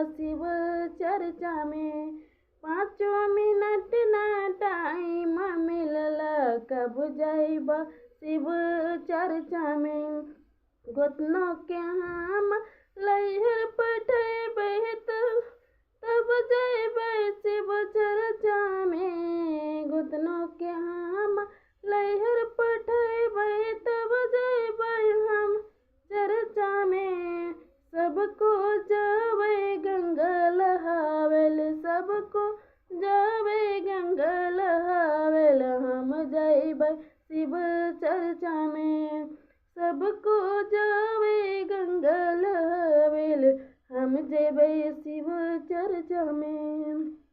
शिव चर्चा में। 5 मिनट ना टाइम मिलला कब जाइब शिव चर्चा में। गोतनों के हम लैहर पठेबै तब जइबै शिव चर्चा में। गोतनों के हम लैहर पठेबै तब जइबै हम चर्चा में। सबको जावे गंगा लहावेल, सबको जावे गंगा लहावेल, हम जइबै शिव चर्चा में। सबको जावे गंगा लहावेल, हम जइबै शिव चर्चा में।